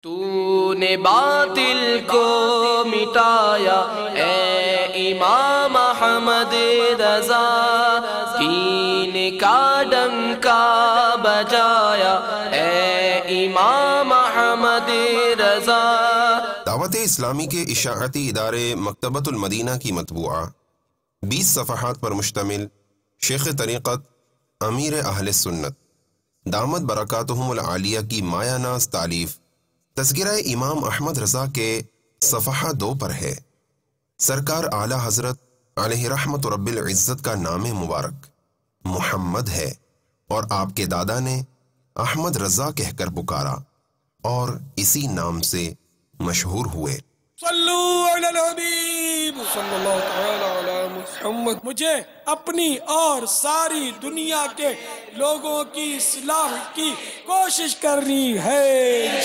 تو نے باطل کو مٹایا اے امام احمد رضا، دین کا ڈنکا بجایا اے امام احمد رضا۔ دعوت اسلامی کے اشاعتی ادارے مکتبۃ المدینہ کی مطبوعہ 20 صفحات پر مشتمل شیخ طریقت امیر اہل سنت دامت برکاتہم العالیہ کی مایہ ناز تالیف تذکرہ امام احمد رضا کے صفحہ 2 پر ہے۔ سرکار اعلی حضرت علیہ رحمت رب العزت کا نام مبارک محمد ہے، اور آپ کے دادا نے احمد رضا کہہ کر پکارا اور اسی نام سے مشہور ہوئے۔ صلو علی الحبیب صلی اللہ تعالی علی محمد۔ مجھے اپنی اور ساری دنیا کے لوگوں کی اصلاح کی کوشش کرنی ہے۔